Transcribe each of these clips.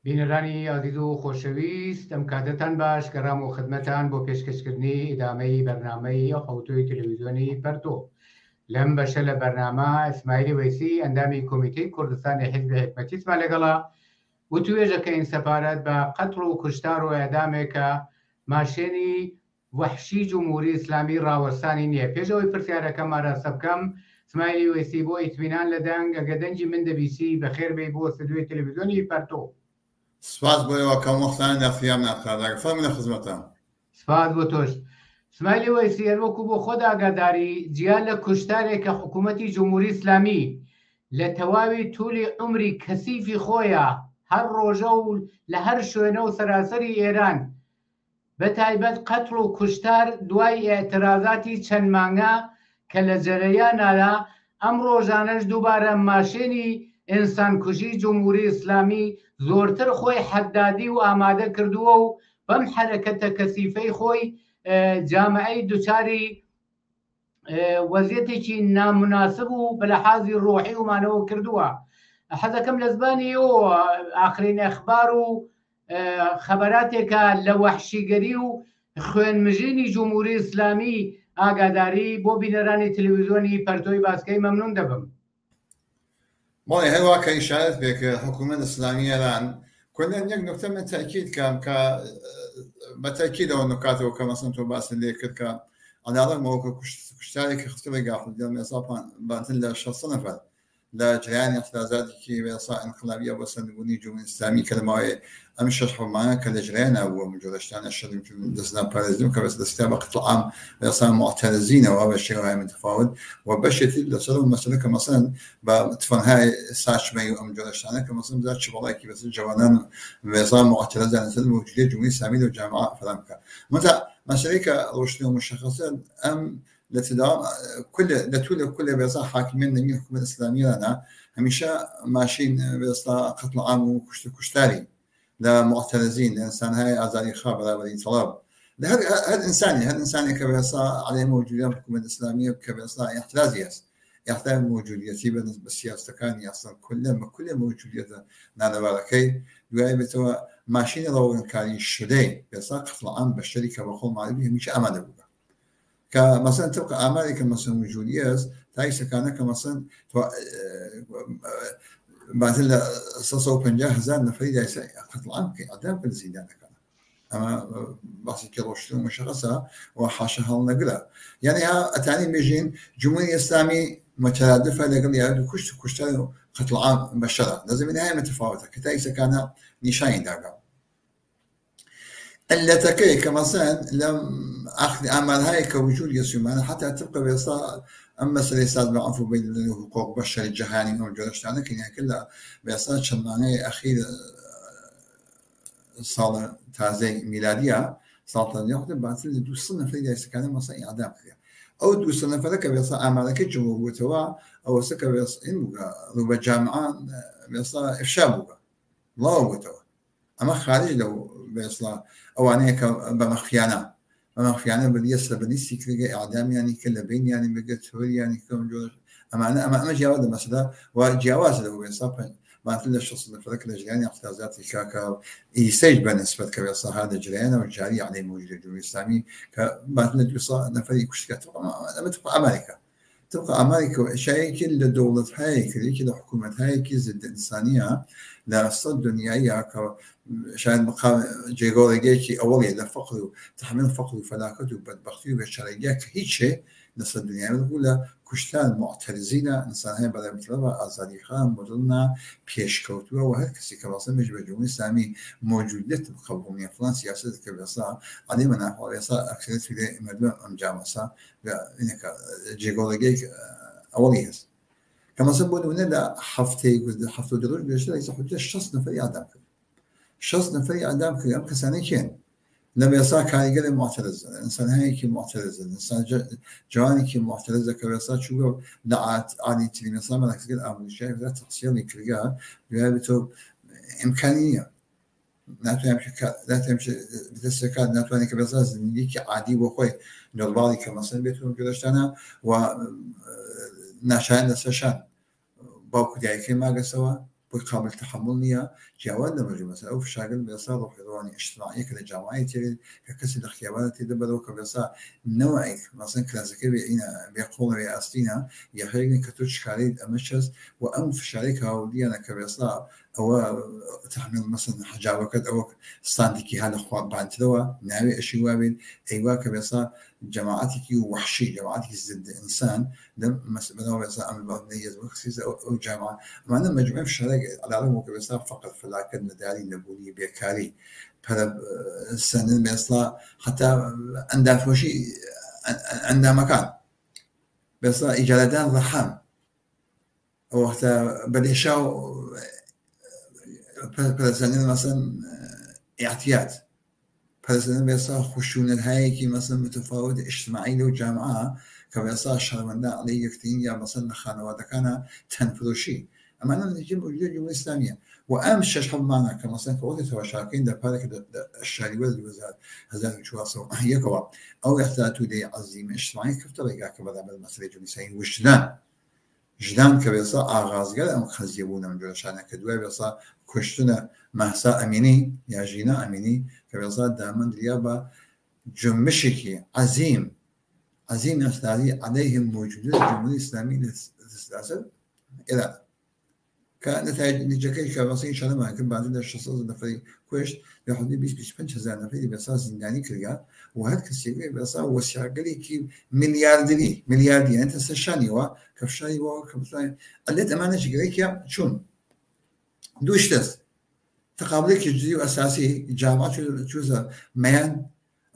بینەرانی عزیز و خۆشەویست ئەم کاتتان باش گەڕام و خدمەتان بۆ پێشکەشکردنی ئیدامەی بەرنامەی خەوتوی تەلەڤیزیۆنی پەرتۆ. لەم بەشە لە بەرنامە ئیسماعیلی وەیسی ئەندامی کۆمیتەی کوردستانی حیزبی حکومەتیسمان لەگەڵا و توێژەکەین سەپارەت بە قەتڵ و کوشتار و ئەدامێکە ماشێنی وەحشی جمهوری ئیسلامی ڕاوەرسانی نییە. پێشەوەی پرسیارەکەم ئاراستە بکەم اسماعیلی وەیسی بۆ ئیتمینان لە دەنگ ئەگە دەنگی من دەبیسی بەخێربێ بۆ ستودیۆی تەلەڤیزیۆنی پەرتۆ. سپاس بۆ ئێوە کە وەختان دەخیام ناکات فەرمونە خزمەتان. سپاس بۆ تۆش. اسماعیلی وەیسی هەروەکو بۆ خۆت ئاگاداری جیان لە کوشتارێکە حکوومەتی جمهوری ئیسلامی لە تەواوی توولی عمری کەسیفی خۆیە هەر ڕۆژە و لە هەر شوێنە و سەراسەری ئێران بە تایبەت قەتڵ و کوشتار دوای ئێعترازاتی چەند مانگە کە لە جەرەیانادا ئەم ڕۆژانەش دووبارە ماشێنی ئینسانکوژی جمهوری ئیسلامی زۆرتر خۆی حەدادی و ئامادە کردووە و بەم حرەکەتە کەسیفەی خۆی جامعەی دووچاری وەزیەتێکی نامناسب و بەلەحاظی ڕۆحی ومانەوە کردووە. حەزەکەم لە زبانی ئەو ئاخرین ئەخبار و خەبەراتێکە لە وەحشیگەری و خوێنمژینی جمهوری ئیسلامی ئاگاداری بۆ بینەرانی تەلەڤیزیۆنی پەرتۆی باسکەی مەمنون دەبم. بەڵێ هەروە کە ئیشارەت بێ کە حکوومەت ئیسلامی ئێران کۆنان یەک نوکتە من تاکید کەم کە بە تاکیدەوە نکاتەوە کە مەسەڵەن تۆ باسی لێ کرد کە عەداڵەتمەوە کە کوشتارێکی خستە گاخودیان مێساپان باتن لە 600 نەفەر لە جریانی اعتراضاتێکی وێسا ئینقلابیە بۆ سەردبوونی جمهوری ئیسلامی کە لەماوەی ئەم 6 حومانە کە لە جریان نابووە مجۆرەشتانە شەدم دەستنا پارێزیم کە بەس دەستا بە قتڵ عام وێسا معتەرزینەوە بە شێوەیە متفاوت و بەشێتی لەسەر و مەسەلە کە مەسەڵەن بە تفەنهای ساچمەی و ئەم جۆرەشتانە کە مەسەڵەن بزار چ بەڵایەکی بەسەر جوانان وێسا معتەرزان لەسەر موجودیت جمهوری ئیسلامی و جامعە فەرام بکە. مەتا مەسەلەی کە ڕۆشتنی و مشخصە ئەم لتداوم كل بيصا حاكمين نمي حكومة الإسلامية لنا هميشة ماشيين بيصا قتل عام وكشتاري لمعترضين لإنسان هاي أزاري خابرة ولي طلاب هذا إنساني كبيصا عليه موجودية حكومة الإسلامية كبيصا يحتاج موجوديتي بالنسبة للسياسة كان يصل كل موجودية نانا بالكي دعاء بتوا ماشين لو كان شدي بيصا قتل عام بالشركة وقول معلومة هميشة أمانة بقى كمثلا تبقى أمريكا مثلا وجودية تايسا كان كمثلا بعد ل 650,000 نفر يسا قتل عام كإعدام كل زيدان كان أما بس كروشتو مشخصة وحاشها النقلة يعني ها أتاني بيجين جمهورية إسلامي مترادفة لقل يعد كشتار قتل عام بشرة لازم نهاية متفاوتة كتايسا كان نشاين داقا التي كمثلا لم أخذ أعمال هاي كوجود يسمى حتى تبقى بيصا أما سلسلة معفو بين حقوق بشر الجهاني موجودة لكن يعني كلها بيصا شمانية أخير صار تازي ميلادية صارت ياخذ بعد دو سنة في جالس كان مثلا إعدام كذا أو دو سنة فلك بيصا أعمالك جمهور وتوا أو سك بيصا إن ربع جامعة بيصا إفشال الله وتوا أما خارج لو بيصلا أوانيك بمخفيانا باليسر بنيسي كذا إعدام يعني كله بين يعني بقت هو يعني كم جوز أما جواز مثلا وجواز لو بيصاب ما تقول الشخص اللي فرق الجريان احتياجات كاكا يسجل بالنسبة كبيصا هذا الجريان والجاري عليه موجود الجمهورية الإسلامي كما تقول بيصا نفري كشكات أما تبقى أمريكا شيء كل الدولة هاي كل حكومة هاي كذا إنسانية لا صد دنيايا عشان مقام جيغوري جيكي أولي لفقر تحمل فقر وفلاكته وبدبختي وبشريات هيك شيء نص الدنيا نقول كشتان معترضين إنسان هاي بدل مثلا أزادي خان مدلنا بيشكوتوا وهالكسي كباصة مش بجمهورية الإسلامي موجودة بقومية فلان سياسة كباصة علي من أحوال يصا أكثر في مدن أمجامسة إنك جيغوري جيك أولي هس كما سببوا لنا حفتي دروج بيشتري يصحوا الشخص نفري عدم شخص نفري عدم كلام كسانيكين لما يصير كان يقول معترض الإنسان هيك معترض الإنسان جواني كي معترض كبيصات شو دعات عادي تري مثلا ما تقول أمر شيء ذات تقصير يكرجال بيهابته إمكانية لا تمشي بتسكاد ناتواني كبيصات زنديك عادي وخوي نربالي كمثلا بيتهم كذاشتنا و نشان نسشان باوكو دايكي ما قسوا قابل تحمل نية جوال لما مثلا أو في شاغل بيصير روح رواني اجتماعية كده جامعية ككسر الاختيارات تدبروا كبيصير نوعي مثلا كلاسيكي بينا بيقول يا أصلينا يخليني كتوش كاريد أمشز وأم في شركة ودي أنا كبيصير أو تحمل مثلا حجابك أو صانتكي هذا خواب بعد تلوا ناوي أشي وابد أيوة كبيصير جماعتك وحشي جماعتك زد إنسان ده مثلا بيصير أمر بعض نيز وخصيص أو جامعة معنا مجموعة في الشركة على العالم وكبيصير فقط فلاك المداري نبولي بيكاري هذا السنة بيصير حتى عندها فوشي عندها مكان بيصير إجالتان رحام وقت بديشاو فلسطين مثلا اعتياد فلسطين بيصير خشونة هاي مثلا متفاوت اجتماعي له جامعة كبيصير شرمنا عليه كثير يا مثلا خانوات كان تنفذوشي أما أنا نجيب وجود الجمهورية الإسلامية وأمس شحب معنا كمثلا كوقت تواشاكين ده بالك الشاري والوزارة هذا شو أصلا يكوا أو يحتاجوا لي عظيم اجتماعي كيف طريقة كبر عمل مسألة جنسية وجدان جدان كبيصة آغاز قال أم خزيبونا من جلشانا كدوية بيصة كشتنا مهسا أميني يا جينا أميني كبيصة دائما ديابا جمشكي عظيم أستاذي عليهم موجودة الجمهورية الإسلامية للسلاسل إلى كنتائج نتيجة كبسيط شلون ما يمكن بعدين الشخص النفري كويش ياخذ 25,000 نفري بيصير زنداني كلها وهذا كسيبي بيصير وسع قلي كي ملياردي يعني أنت سشاني كفشاني كفشاني قلت أمانة شقريك يا شون دوش تس تقابلك جزء أساسي جامعة شو ميان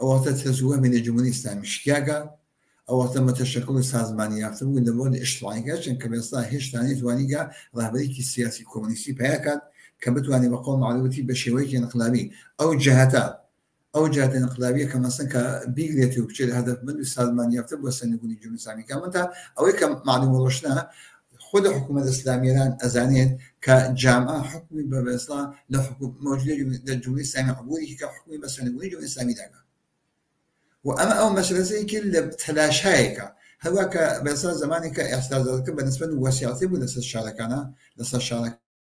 أو تتسوى من الجمهورية الإسلامية شيكاغو أو تم تشكل سازماني يافتم ولا بود اجتماعي كاشن كبيصة هيش تاني توانيجا رهبريك السياسي كومونيستي بهاكد كبتواني بقول معلوماتي بشوية انقلابي أو جهات انقلابية كما سنك بيجريتي وبشيل هدف من سازماني يافتم وسن يكون الجمهورية الإسلامية كمان أو كم معلومة روشنا خد الحكومة الإسلامية الآن أزانيت كجامعة حكومي ببيصة لحكومة موجودة للجمهورية الإسلامية عبوري كحكومي بس نقول الجمهورية الإسلامية دعنا وأما أو مسألة زي كل تلاشايك هواك بيصير زمانك إحساسك بالنسبة لوسيعتي ولسه الشاركانة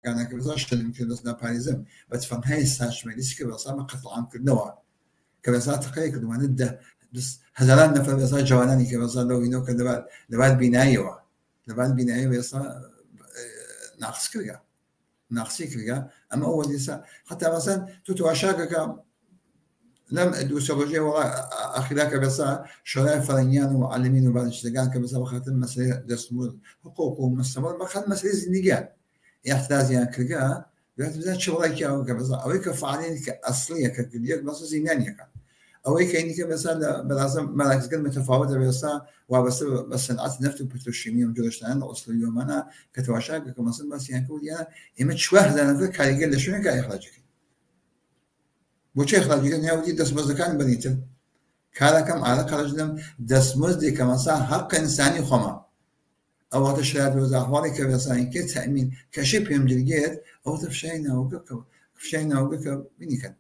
كبيصير شل يمكن لسنا باريزم بتفهم هاي الساش ميليس كبيصير ما قتل عام كل نوع كبيصير تقريبا كده ما ندة بس هزلان نفر بيصير جواناني كبيصير لو ينو كده لبعد بناية بيصير ناقص كلها أما أول لسه حتى مثلا تتواشاك لم دوسولوجيا ولا أخلاق بس شراء فرنيان ومعلمين وبعض الشتغان كبس وخاتم مسألة دستور حقوق ومستمر بخات مسألة زندقان يحتاج يعني كلها بيحتاج شغلك أو كبس أو كفعالين كأصلية ككلية بس زينانية أو كأنك مثلا بلازم مراكز كلمة متفاوتة بس صناعة النفط والبتروشيمية وجلشتان أصل اليوم أنا كتواشاك كمثلا بس يعني كودي أنا إمت شوه هذا نفسك كاريجل لشون كاي إخراجك بوچه خرجی نه ودی دستمزد کن بنیتن کارا کم علاقه خرجنم دستمزد که مثلا حق انسانی خما او وقت شاید وضع احوالی که مثلا اینکه تأمین کشی پیمجرگیت او تفشین نوگه بینی کن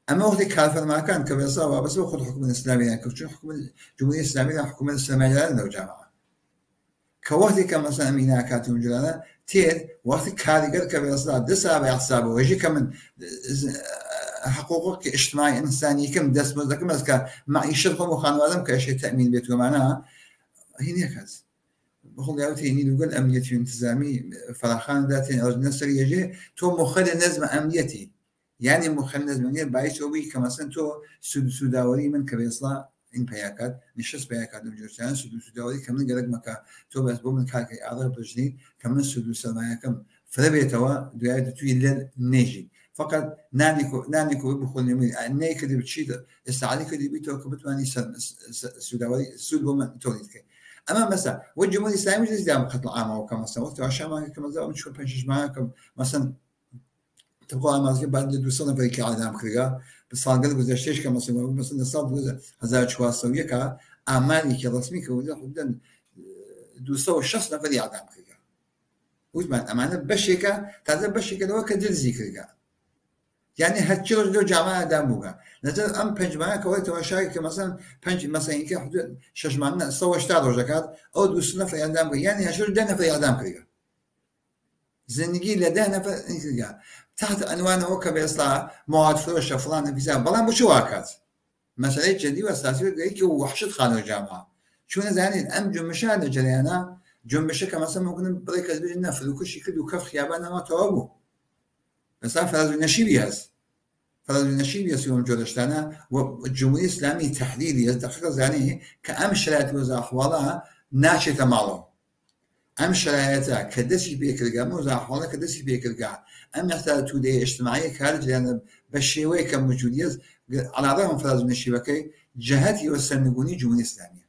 اما وقتی کارفر مکان که مثلا وابسته به خود حکومت اسلامی نه که حکومت جمهوری اسلامی نه حکومت اسلامی نه جماعه که وقتی که مثلا مینا کاتون جلاله تیر وقتی کارگر که مثلا دسته حساب وجه کمن حقوقك اجتماعي انساني كم دست مزدك مسك معيشتكم وخانوادم كشيء تامين بيتكم معناها هنا كاز بقول يا تي ني نقول امنيتي انتظامي فراخان ذاتي او نسري يجي تو مخل نظم امنيتي يعني مخل نظم امنيتي بايش هو كما تو سوداوري من كبيصلا ان بياكات نشس بياكات وجوشان سوداوري كم قالك مكا تو بس بومن كاكي اعضاء بجني كم سودو سمايا كم فلبيتوا دواد تو يلل نيجي فقط نانيكو بخون يمين نيك اللي بتشيد استعالي كده بيتو كبتواني سوداوري سود بومن توليدك اما مثلا والجمهورية الاسلامية جزء دام قتل عامة وكما سويت عشان ما كما زمان نشوف بنشش معاكم مثلا تبغى ما بعد دو سنة في كعادام كذا بس صار قلب وزشتيش كما سوى مثلا صار وزا هزار شواص وياك أعمالي كرسمي كوزا خدنا دو سو الشخص نفري عدام كذا وزمان أمانة بشيكا تعذب بشيكا لو كدرزي كذا يعني هتشيل جو جامعة داموجا نزل أم بنجمعنا كويت وشايك مثلا مثلا يمكن حدود شش معنا سوى اشتغل رجعات أو دو سنة في عدام يعني هشيل دنا في عدام كذا زندگی لده نفر تحت عنوان هو كبيصلا مواد فروش فلان فيزا بلان بشو واكات مسألة جديدة وأساسية جاي وحشة خانة الجامعة شو نزانين أم جنبشة لجريانا جنبشة كمثلا ممكن بريك أزبيج النفذ وكل شيء كده وكف خيابنا ما توابو بس فراز النشيبي هز فراز النشيبي يسوي جودشتانا والجمهورية الإسلامية تحديدي دقيقة زانيه كأم شرائط وزا أحوالها ناشطة معلوم أم شرائطها كدسي بيكرجع موزع أحوالها كدسي بيكرجع أم يحتاج تودي اجتماعية خارج لأن بشيوي كموجودية على رغم فراز النشيبكي جهتي والسنقوني جمهورية إسلامية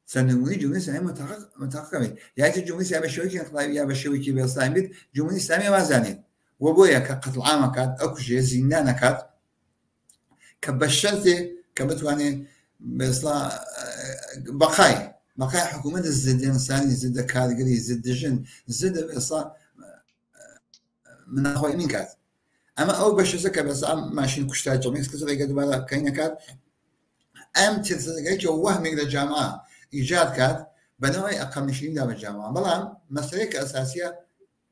سنقوني جمهورية إسلامية متحققة يعني الجمهورية الإسلامية بشيوي كان يا بشيوي كي بيصلاين بيت جمهورية إسلامية ما زانين وبويا كقتل عامة كات أكوشي زندانة كات كبشرتي كبتواني بإصلاح بقاي حكومة الزد إنساني زد كارجري زد جن زد بإصلاح من أخوي مين كات أما أو باش زكا بس ماشين كشتا جميع كسر يقعدوا بلا كاينة كات أم تزكى وهم من الجامعة إيجاد كات بنوعي أقل من 20 دام الجامعة بلان مسألة أساسية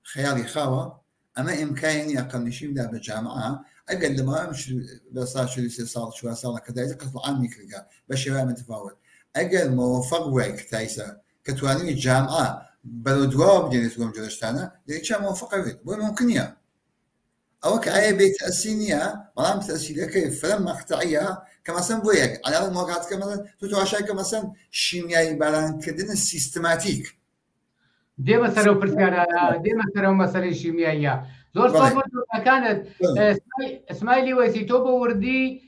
خيالي خاوة أما إمكاني أقل من 20 دام الجامعة أقل ما مش بس شو صار كذا إذا قتل عامي كذا باش يبقى متفاوت أقل موفق ويك تايسا كتواني الجامعة بلودوا بدين يسوون جلستانا اللي كان موفق ويك ممكن يا أو كأي بيت أسينيا بلام تأسيلها كيف فلما قطعيها كما سن بويك على المواقعات كما تتواشى كما سن شيميائي بلان كدن سيستماتيك دي مسألة وبرسيارة دي مسألة ومسألة شيميائية زور صبر كانت اسماعيلي ويسيتوبا وردي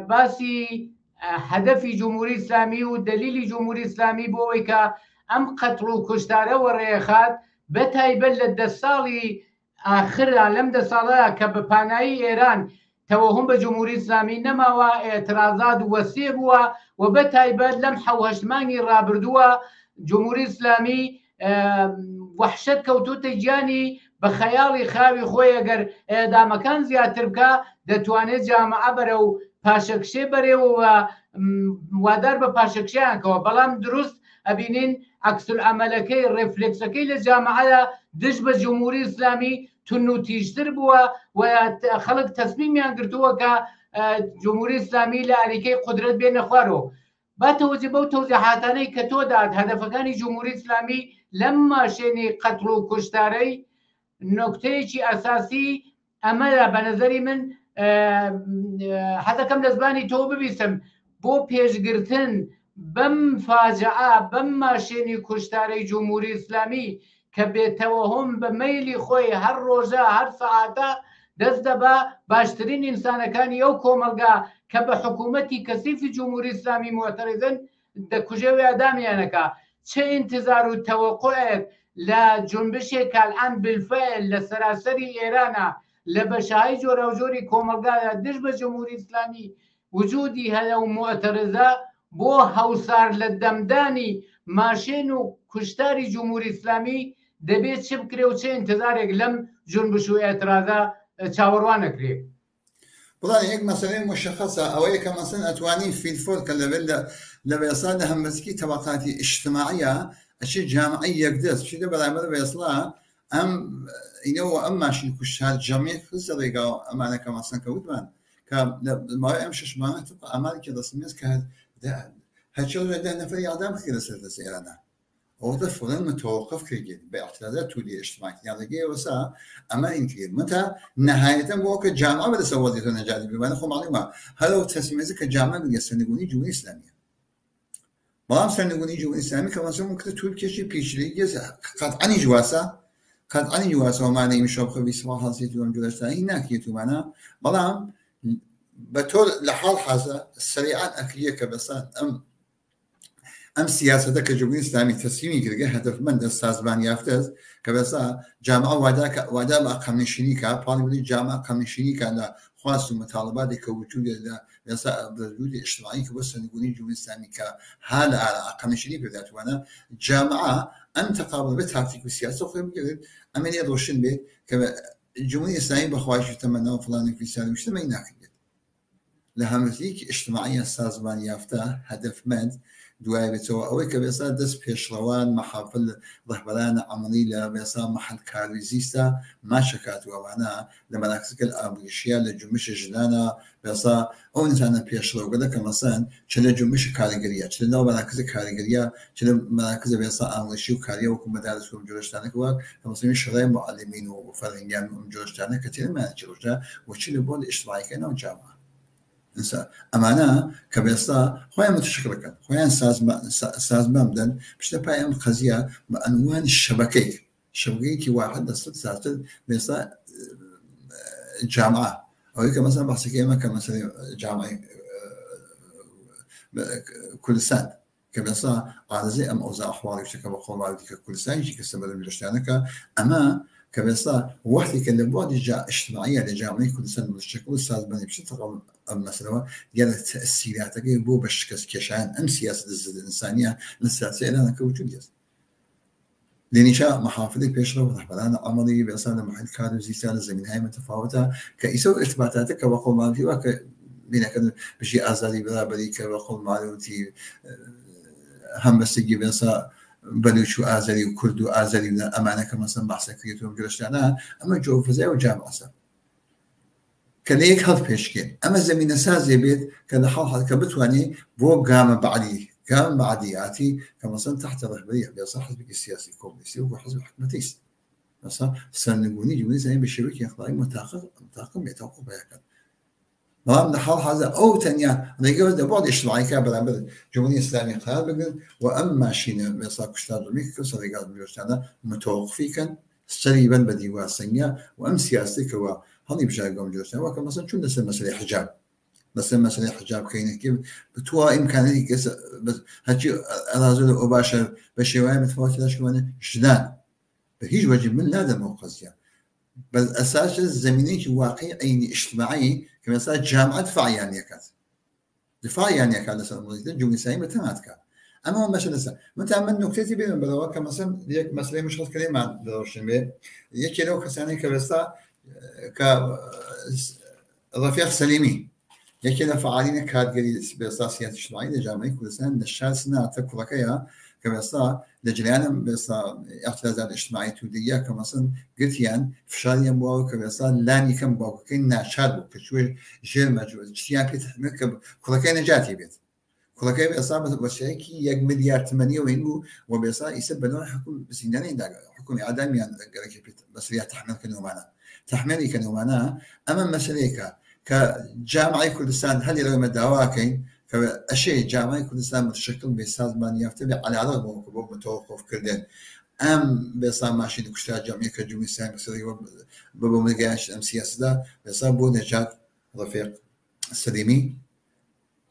باسي هدفي جمهوري إسلامي ودليل جمهوري إسلامي بويكا أم قتلوا كشتارة والريخات بتايبل للدسالي آخر لم دسالة كبباناي إيران توهم بجمهوري إسلامي نما واعتراضات وسيبوا وبتايبل لم حوهشماني رابردوا جمهوري إسلامي وحشت كوتو تجاني بخيالي خاوي خويا قر دا مكان زياتر بكا دتواني جامعة برو پاشەکشێ بەرێەوە وادار بە پاشەکشیانکەوە بەڵام دروست ئەبینین عەکسول عەمەلەکەی ڕێفلێکسەکەی لە جامعەدا دژ بە جمهوری ئیسلامی تون و تیژتر بووە و خەڵک تەسمیمیان گرتووە کە جمهوری ئیسلامی لە ئەریکەی قودرەت بێنە خوارەوە با تەوەجه بەو تەوزیحاتانەی کە تۆ داد هەدەفەکانی جمهوری ئیسلامی لەم ماشێنی قەتڵ و کوشتارەی نۆکتەیەکی ئەساسی ئەمەدا بە نەزەری من حتەکەم لە زمانی تۆ ببیستم بۆ پێشگرتن بەم فاجعە بەم ماشێنی کوشتارەی جمهوری ئیسلامی کە بێتەوە هەم بە مەیلی خۆی هەر ڕۆژە هەر سەعاتە دەست دەبا باشترین ئینسانەکانی ئەو کۆمەلگا کە بە حکوومەتی کەسیفی جمهوری ئیسلامی معتەرضن دەکوژێ و ئەدامیانەکە چه انتظار و تەوەقعێک لە جنبشێک الان بالفعل لە سەراسەری ئێرانە لە بەشایی جۆرە و جۆری کۆمەلگادا دژ بە جمهوری ئیسلامی وجودی هەیە و معتەرضە بۆ هەوسار لە دەمدانی ماشێن و کوشتاری جمهوری ئیسلامی دەبێت چ بکرێ و چه انتظارێک لەم جنبش و ئێترازە چاوەڕوان نەکرێ بڵێ یەک مەسەلەی مشخصە ئەوەیە کە مەسەن ئەتوانی فیلفۆر کە لە بێسا لە هەمبەرزگی تەبەقاتی ئیجتیماعیە ئەچی جامعەی یەکدەست چیدە بەرامبەر بێسڵا ئەم ئینەوە ئەم ماشین کوشتار جەمعیت خستە ڕێگا ئەمانە کە مەسەن کە وتمان کە ماوەی ئەم 6 مانگە طبق ئەمانێکی ڕسمیەت کە هەرچی ڕێدا نەفەری ئادام بکرێ لەسەر دەست ئێرانە ئەوە فوران متوقف كريجين باعتراضات تولي اجتماعية يعني وسا أما إنكير متى نهاية بوك الجامعة بدأ سوادي تنجادي بمعنى خو معلومة هذا هو تسميه كجامعة بدأ سنقولي جمهورية إسلامية ما سنقولي جمهورية إسلامية كمان سو ممكن تقول شيء بيشري قد عني جواسة وما أنا يمشوا بخبي صباح حسيت وهم جلست هناك يتو معنا بلام بتول لحال حاسة سريعا أكلية كبسات أم سياسة كجمهورية إسلامية تسليمي كده هدف من السازمان يافتز كبسا جامعة ودا ما قمنشيني كا بارلماني جامعة قمنشيني كا خواص مطالبات كوجود بسا بوجود اجتماعي كبس نقولين جمهورية إسلامية كحال على قمنشيني بدأت وانا جامعة أن تقابل بتعطيك السياسة وخير كده أمني روشن به كجمهورية إسلامية بخواش يتمنى فلان في سالم مش تمين ناكل لهمزيك اجتماعية سازمان يافته هدف من دوای بێتەوە ئەوەی کە بێسا دەست پێشڕەوان مەحافل ڕەهبەرانە عەمەڵی لە بێسا مەحەل کاروی زیستە ماشەکاتوەوانە لە مەراکزەکە ئابریشیا لە جومشە ژنانە بێسا ئەو نتانە پێشڕەوگەدە کە مەسەن چ لە جومش کاریگەریە چ لەناو مەراکزە کاریگەریە چ لە مەراکزە بێسا ئامۆژی و کاریە وەکو مەدارس و جۆرەشتانەکەوە کە مەسەڵی شڕای معلمین و فەرهەنگیان و جۆرەشتانە کە تێنەمایان چێژدا وەچی لە بۆ لە ئیجتیماعیەکە ناو جامعە ئەمانە کە بێستا خۆیان متشکلەکەن خۆیان سازمان بدەن پشتە پای ئەم قەزیە بە ئەنوان شەبکەیەکی واحد دەست ساتر بێستا جامعە ئەوەی کە مەسەڵەن بەحسەکەی ئێمە کە مەسەڵەی جامعەی کوردستان کە بێستا عارەزەی ئەم ئەوزاع ئەحواڵی شتەکە بە خۆڵاوی کە کوردستانیشی کە سەبەر میرشتانەکە ئەمە کە بێستا وەختی کە لە بۆدی ئیجتیماعیە لە جامعەی کوردستان متشکل و سازمانی پشت ئەم مەسەلەوە دیارە تەئسیراتەکەی بۆ بە شکست کێشان ئەم سیاسەت ئینسانیە لە سیاسی ئێرانەکە وجود دێت لێنیشا محافظی پێشڕەوە ڕەهبەرانە عەمەڵی بێسا لە مەحەل کار و زیستان لە زەمینهای متفاوتە کە ئیسە ئرتباطاتە کە بە قۆڵماڵیوە کە بینەکەن بژی ئازادی بەرابەری کە بە قۆڵماڵیوتی هەمبەستگی بێسا بەلوچ و ئازەری و کورد و ئازەری ئەمانەکە مەسەن بەحسەکرێت و گرشتانە ئەمە جۆفزای و جامعەسە کە لە یەک هەڵ پێشکێن ئەمە زەمینە سازێ بێت کە لە حاڵ کە بتوانێت بۆ گامە بعدیاتی کە مەسەن تحت ڕەهبەری بێسا حزبێکی سیاسی کۆمونیستی و حزب حکومەتیست بەسا سەرنگونی جمهوری ئیسلامی بە شێوەیەکی ئەخلاقی متاقم بێت تاقو بەیەکەن بەڵام لە حاڵ حەزە ئەو تەنیا ڕێگەوە دە بۆ ئیجتیماعیەکە بەرامبەر جمهوری ئیسلامی قرار بگرن و ئەم ماشینە بێسا کوشتار دڵمی کە سەرێگات میرۆشتانە متەوەقفیکەن سەری بن بە دیوار سەنگیا و ئەم سیاسەکەوە هەڵی بژارگەم جۆشتەوە کە مەسەن چون لەسەر مەسەلەی حجاب لەسەر مەسەلەی حجاب کەینەکە بتوە ئیمکانەتی کەس هەرچی ئەلازۆ لە ئەو باشە بە شێوایە متفاوتی داشتوانە ژدان بە هیچ وەجه من نادەمەوە قەزیە بەس ئەساس زەمینەیەکی واقعی عینی ئیجتیماعی کە مەسا جامعە دفاعیان یەکات دفاعیان یەکات لەسەر مۆزیدە جمهوری ئیسلامی بەتەنات کات ئەمە مەسەلە لەسەر من نوکتێتی بێنم بەرەوە کە مەسەن یەک مەسلەی مشخص کردێمان دەڕۆشتن بێ یەکێ لەو کەسانی کە بێستا کە ڕەفیق سەلیمی یەکێ لە فعالینە کارگەری بێستا سیاسی اجتیماعی لە جامعەی کوردستان لە شار سناتە کوڕەکەیە کە بێستا لە جریانە بێستا اعتراضات اجتیماعی تودیە کە مەسەن گرتیان فشاریان بووە کە بێستا لانی کەم باوکەکەی ناچار بوو کە چوێ ژێر مەجووە چیان پێ تحمیل کە کوڕەکەی نەجاتی بێت کوڕەکەی بێستا بەشەیەکی 1 ملیار تمەنیەوە هین بوو و بێستا ئیسە بەنەوەی حکوم زیندانی حکومی ئادامیان گەرەکی بەسریات تحمیلکردنەوەمانە تحمیلیکردنەوەمانە ئەمە مەسەلەیەکە کە جامعەی کوردستان هەلی لەوەمە داواکەین کە ئەشەی جامعەی کوردستان متشکل بێ سازمان یافتە بێ عەلیعەڵەق بۆ متەوەقفکردن ئەم بێسا ماشینی کوشتار جەمعیە کە جمهوری ئیسلامی بەسەریەوە بۆ مەگەیاندن ئەم سیاسەتدا بێسا بۆ نەجات ڕەفیق سەلیمی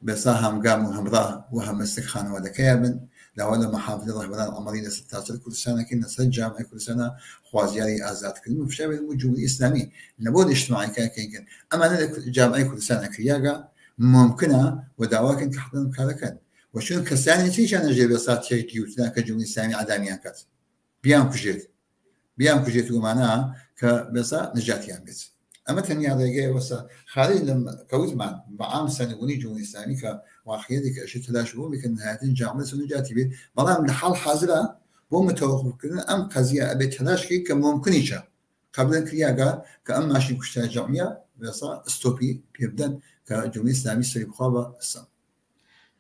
بێسا هەمگام و هەمڕا و هەمەستێک خانەوادەکەیە بن لاوە لە مەحافظە ڕەهبەران عەمەڵی لەسەر تاچەر کوردستانەکەین لەسەر جامعەی کوردستانە خوازیاری ئازادکردن و فشار بێت جمهوری ئیسلامی لە بۆ ئیجتیماعیەکەیکەن ئەمانە لە جامعەی کوردستانە کریاگە ممکنە و داواکەن کە حەقن کارەکەن و چون کەسانی تریشیان نەژێ بێستا تێکی وتنا کە جمهوری ئیسلامی عەدامیان کات بیان کوژێت ومانە کە بێسا نەجاتیان بێت ئەمە تەنیا ڕێگەیە وەسە خارج لە کەوتمان بە عام سەرنگونی جمهوری ئیسلامی کە واقعیەتی کە ئەشی تلاش بوو بکەن نهایەتەن جامعە نەجاتی بێت بەڵام لە حاڵ حاضرە بۆ متەوەقفکردن ئەم قەزیە ئەبێت تلاشکی کە ممکنیشە قبلا کریاگە کە ئەم ماشین کوشتار جەمعیە بێسا ستۆپی پێ بدەن کە جمهوری ئیسلامی سەری بخوا بە ئەسەم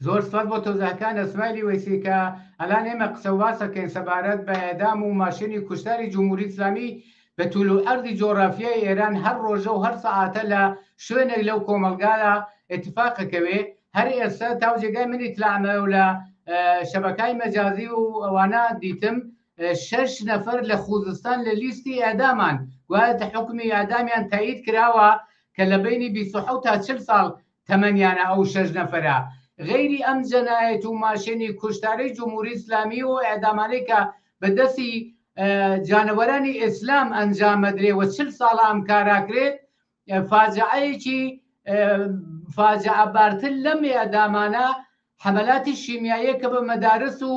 زۆر سپاس بۆ تۆزەکان ئەسمایلی وەیسی کە ئەلان ئێمە قسە و باسەکەین سەبارەت بە ئێدام و ماشینی کوشتاری جمهوری ئیسلامی بە طول و ئەرضی جۆغرافیای ئێران هەر ڕۆژە و هەر سەعاتە لە شوێنێک لەو کۆمەلگایە اتفاقەکەوێ هەر ئێستا تاو جێگای منی تلامە و لە شەبەکەی مەجازی و ئەوانە دیتم 6 نەفەر لە خوزستان لە لیستی ئێدامان گوایە حکمی ئێدامیان تایید کراوە کە لە بینی 27 تا 40 ساڵ تەمەنیانە ئەو 6 نەفەرە غیری ئەم جەنایەت و ماشینی کوشتارەی جمهوری ئیسلامی و ئێدامانەی کە بەدەستی جانەوەرانی ئیسلام ئەنجامەدرێ و 40 ساڵ ئەم کاراکرێت فاجعەیەکی فاجعەبارتر لەم ئێدامانە حەمەلاتی شیمیایی کە بە مەدارس و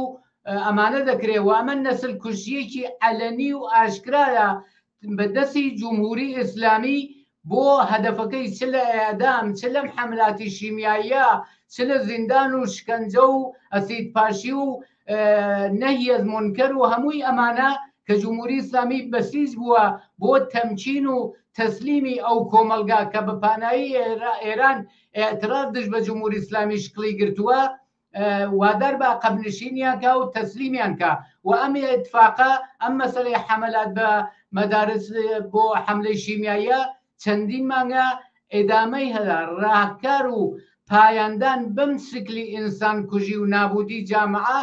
ئەمانە دەکرێت و ئەمە نەسل کوشیەکی عەلەنی و ئاشکرایە بەدەستی جمهوری ئیسلامی بۆ هەدەفەکەی چ لە ئەعدام چ لەم حملاتی شیمیاییە چ لە زیندان و شکنجە و ئەسید پاشی و نەهی ئەز مونکەر و هەمووی ئەمانە کە جمهوری ئیسلامی بەسیج بووە بۆ تەمکین و تەسلیمی ئەو کۆمەلگا کە بە پانایی ئێران ئێعتراض دژ بە جمهوری ئیسلامی شکلی گرتووە وادار بە عەقەبنشینیان کا و تەسلیمیان کا و ئەم ئیتفاقە ئەم مەسەلەی حەملات بە مەدارس بۆ حەملەی شیمیاییە چەندین مانگە ئێدامەی هەدا ڕاهکار و پایاندان بەم شکلی ئینسان کوژی و نابودی جامعە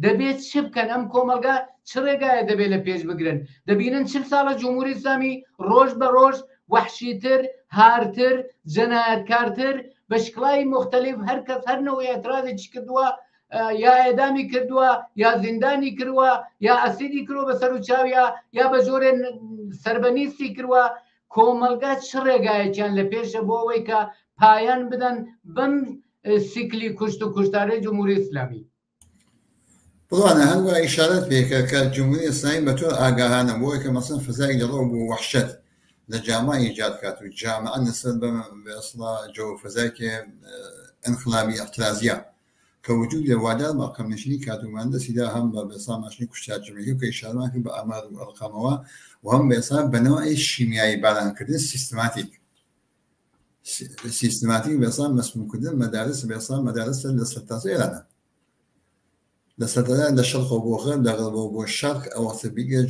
دەبێت چ بکەن ئەم کۆمەلگا چ ڕێگایە دەبێت لە پێش بگرن دەبینن چ ساڵە جمهوری ئیسلامی ڕۆژ بە ڕۆژ وەحشیتر هارتر جەنایەتکارتر بە شکڵی مختلف هەر کەس هەر نەوەی ئەترازێکی کردووە یا ئێدامی کردووە یا زیندانی کردووە یا ئەسیدی کردووە بە سەر و چاویە یا بە جۆرێ سربەنیستی کردووە کۆمەلگا چ ڕێگایەکیان لە پێشە بۆ ئەوەی کە پایان بدەن بەم سیکلی کوشت و کوشتارەی جمهوری ئیسلامی بڵوانە هەروە ئیشارەت پێکە کە جمهوری ئیسلامی بە تۆر ئاگاهانە بۆی کە مەسەن فزای لەڕۆ بۆ وەحشەت لە جامعە ایجاد کات و جامعە نسبت بە ئەسڵا جو فزایکێ انقلابی اعتراضیە کە وجود لە وادار بە عەقەبنشینی کاتومان دەسیدا هەم بە بێسا ماشنی کوشتار جمعی و کە ئیشارەمان کرد بە ئامار و ئەرقامەوە و هەم بێسا بەنەوەی شیمیایی بارانکردن سیستماتیک بێسا مەسمومکردن مەدارس بێسا مەدارس لە سەرتاسە ئێرانە لە سەرتاسە لە شەرق بۆ غەرب لە غەربەوە بۆ شەرق ئەوەتە بیگە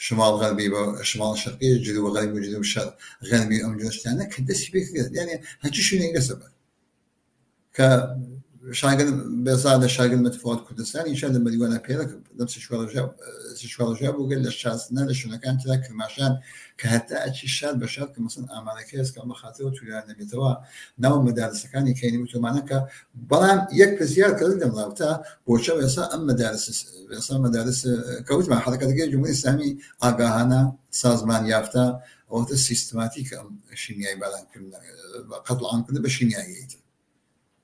شمال غەربی بە شمال شەرقی جنوب غەربی و جنوب شەرق غەربی ئەم جۆشتانە کە دەستی پێ کرد یعنی هەرچی شوێنێک لەسەر کە شاگرد بێزا لە شاگرد مەتفاوت کوردستان ئینشا لە مەریوانە پێرە لەم سشوارژا بوو گەل لە شازنە لە شوێنەکان ترا کرماشان کە هەتا ئەچی شار بە شار کە مەسەن ئامانەکە هەست کە بەخاتەوە توولان نەبێتەوە ناو مەدارسەکانی کەینی وتۆمانە کە بەڵام یەک پرسیار کردن دەمڵاوتە بۆچە ئێستا ئەم مەدارس کەوتمان حرەکەتەکەی جمهوری ئیسلامی ئاگاهانە سازمان یافتە ئەوەتە سیستماتیک ئەم شیمیایی بارانکردن قەتڵعامکردن بە شیمیاییت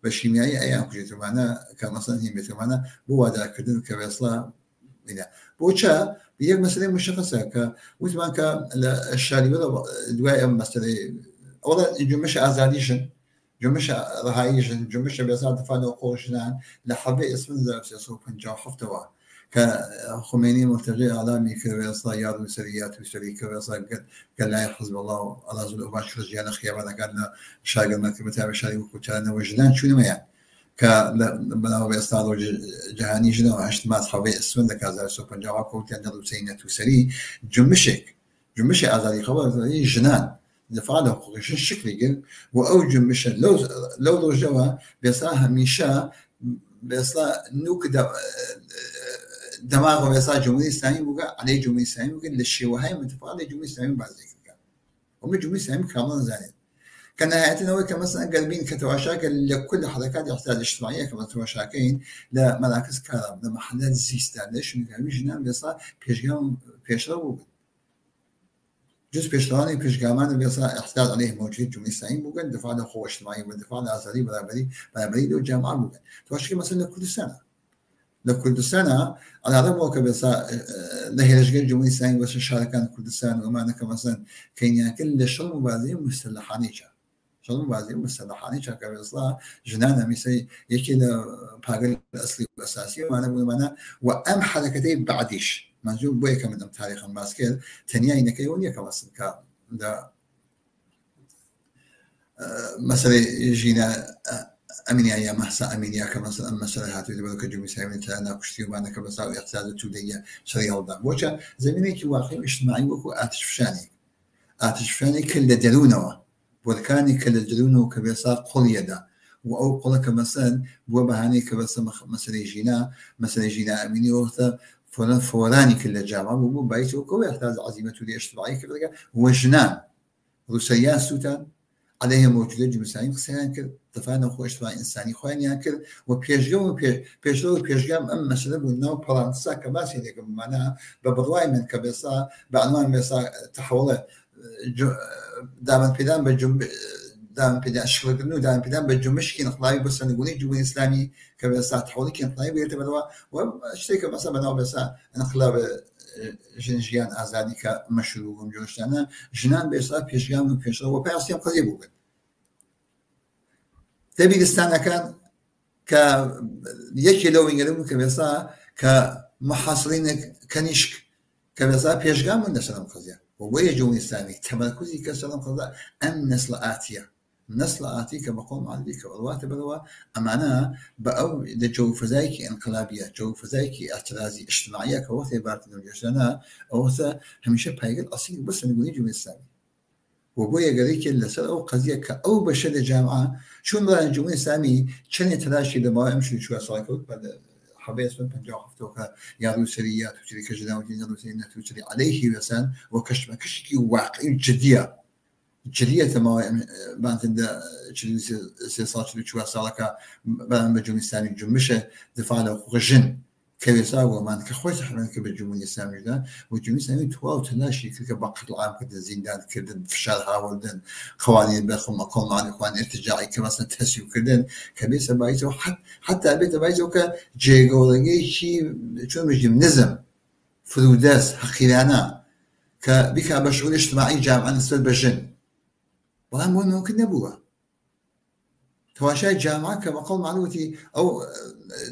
بە شیمیایی ئەیان کوژێتمانە کە مەسەن هیمێتمانە بۆ وادارکردن کە وێسڵا بۆچە یەک مەسەلەی مشخصە کە وتمان کە لە شاریوە دوای ئەم مەسەلەی ئەوڵە جنبش ئازادیشن جنبش ڕەهاییشن جنبش بێزار دفاع خۆشنان لە حەبەی ئیسمن 1957ەوە کە خومێنی مرتەجێ ئاڵامی کە وێسڵا یاد و سەریات و سەری کە وێسڵا گەلای حزب الله و ئەڵازول ئەو باش ژیانە خیابانەکان لە شاگەرمەکە تا بە شاری وەکوتانەوە ژنان چوونەمەیان کە بەناو ئێستا جیهانی ژنەوە هەشت ماس حەوەی ئیسمن لە 1950 کەوتیان دەڵوچەی نەتووسەری جنبشی ئازادی خەبەری ژنان دفاع لە حقوقیشن شکلی گرت و ئەو جنبشە لەو ڕۆژەوە بێسا هەمیشە بێستا نوک دماغ وێسا جمهوری ئیسلامی بووگە عەلەی جمهوری ئیسلامی بووگە لە شێوەهای متفاوت لە جمهوری ئیسلامی بازێکەکە ومە جمهوری ئیسلامی کامڵ زانێت کە نهایەتەوەی کە مەسەن گەربین کە تەواشاکە لە کل حرەکات اقتصاد اجتماعی کە تەواشاکەین لە مەراکز کارا لە مەحەلات زیستان لە شوێنەکانی ژنان بێسا پێشرە بوو جز پێشتەوانی پێشگامان بێسا احتجاج عليه موجود جمهوری ئیسلامی بووگەن دفاع لە حقوق اجتماعی و دفاع لە ئازادی بەرابەری لەو جامعە بووگەن تەواشکی مەسەن لە کوردستانە ئەڵادەمەوە کە بێسا لە هێرشگەری جمهوری ئیسلامی بەسەر شارەکان کوردستان و ئەمانە کە مەسەن کەینیانکرد لە شەڵ مبارزەی مستەلەحانەیە بازی مستەلەحانی چاکە بێسڵا ژنانە میسەی یەکی لە پاگەری ئەسلی و ئەساسی وانە بوومانە و ئەم حرەکەتەی بعدیش منجور بۆ یەکە من ئەم تاریخم باس کرد تەنیای نەکەی و یەکە مەسن کە لە مەسەلەی ژینە ئەمینیایە مەحسا ئەمینیا کە مەسەن ئەم مەسەلە هاتووی لەبەر کە جمهوری ئیسلامی تا ناکوشتیومانە کە بەسا و اقتصاد توودەیە شەڕی هەڵدا بۆچە زمینێکی واقعی اجتماعی وەکو ئاتشفشانی کرد لە دەروونەوە بۆرکانی کە لە دەروونەوە کە بێسا قوڵیەدا و ئەو قوڵەکە مەسەن بووە بەهانەی کە بەسە مەسەلەی ژینا ئەمینی وەختە فۆرانی کرد لە جامعە بوو بایەوەکەوە احتیاج عەزیمەت و اجتماعی کردەکە و ژنان رووسەریان سووتان عليه موجودة جمهوري قسەیان کرد دفاع نەخۆ اجتماعی ئینسانی خۆیانیان کرد و پێشگام ئەم مەسەلە بوو ناو پەڵانسا کە باسی لێکمانە بە بڕوای من کە بێسا بە عنوان بێسا تەحوڵە دامن پێدان بە شکلکردن و دامن پێدان بە جنبشی انقلابی بۆ سەرنگونی جمهوری ئیسلامی کە بێسا تەحوڵێکی انقلابی بێتە بەرەوە و شتێکە بەسا بەناو بێسا انقلاب ژیان ئازادی کە مەشروع بووم جۆشتانە ژنان بێستا پێشگام و پێشەوە پاسیام قەزیە بووبن دەبیرستانەکان کە یەکێ لەو وینگەرم کە بێستا کە محاصلینێک کەنیشک کە بێستا پێشگام بوون لەسەر ئەم قەزیە بۆ جمهوری ئیسلامی تەمەرکوزی کە سەر ئەم قەزا ئەم نەسڵە ئاتیە نسل آتی که بقول معلومه که الوقت بدوا أمانة بأو جو فزايك انقلابية جو فزايك اعتراضي اجتماعية كوقت بعد نوجشنا أو ذا هميشه بيجل أصيل بس نقولي جو الإسلامي وبويا قريك اللي سر أو قضية كأو بشر الجامعة شو نرى الجمهورية الإسلامي كان تلاشي لما أمشي شو أصلاً بعد حبيت من بنجاح فتوكا يارو سريات وشري كجداوي يارو سريات وشري عليه وسان وكشف كشكي واقعي جدية جدية ما بعد سياسات اللي شو أصلاً بعد بجمهورية الإسلامية جمشة دفاع له خجن كيسا ومان كخويس حنا كبالجمهورية الإسلامية ده والجمهورية الإسلامية تواو تلاشي كل كباقة العام كده زندان كردن فشار هاولدن قوانين بخو مقام عن إخوان ارتجاعي كمثلا تهسيو كردن كبيسا بايزو حتى بيت بايزو كجيغولغي شي شو مجدم نظم فروداس حقيرانا كبيك بشعور اجتماعي جامعا نسبة بجن والله ممكن نبوه تواشي الجامعة كما قال معلومتي أو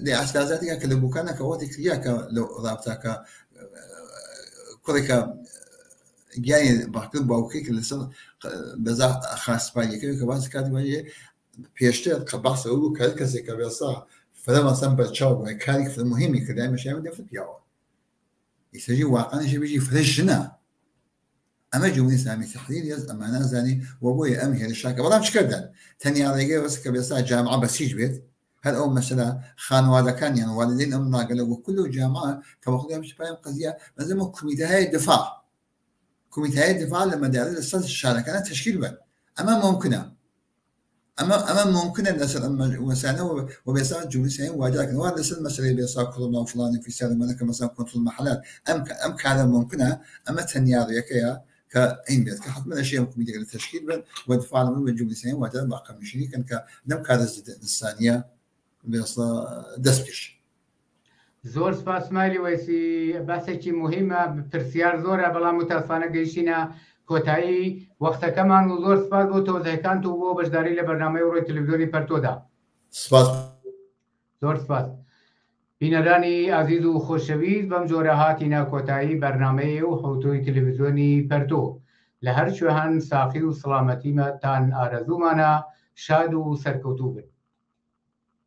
لأستاذاتك كلبو كان كواتي كياك لو رابطك كذا يعني بحكي باوكيك اللي صار بزاف خاص باي كذا كباس كاتي باي بيشتغل كباس أو كذا كباسا فلما سنبت شاو كاريك في المهم كذا مش يعمل دفع بياو يسجي واقعا شيء بيجي فرجنا أما جمهورية الإسلامية تحرير يز أمانة زاني وأبوي أمهي الشاكة والله مش كردن تاني على بس كبيسا جامعة بسيج بيت هل أو مثلا خانواده كان يعني والدين أمنا قالوا وكل جامعة كما قلنا مش فاهم قضية لازم كوميتي الدفاع كوميتي الدفاع لما دار الأساس الشارع كانت تشكيل بن أما ممكنة أما ممكن الناس مثلا وبيسا جمهورية الإسلامية واجد لكن واحد الناس مثلا بيسا كلنا وفلان في سالم أنا كمثلا كنت في المحلات أم كان ممكنة أما تاني على كيا كأين بيت كحط من أشياء ممكن يدير التشكيل بن ودفع من الجمهورية الإسلامية وهذا باقي مشيني كان كنم كهذا الثانية بيصلا دسبش زور سپاس مالی ویسی بحثی مهمه پرسیار زوره بلا متاسفانه گیشینا کۆتایی وەختەکەمان و زۆر سپاس بۆ تۆزەکان و بۆ بەشداری لە بەرنامەی ڕۆی تەلەڤیزیۆنی پەرتۆدا زۆر سپاس بینەرانی عزیز و خۆشەویست بەم جۆرە هاتینە کۆتایی بەرنامەی و حوتۆی تەلەڤیزیۆنی پەرتۆ لە هەر شوێهان ساقی و سڵامەتیمەتان ئارەزوومانە شاد و سەرکەوتوو بن.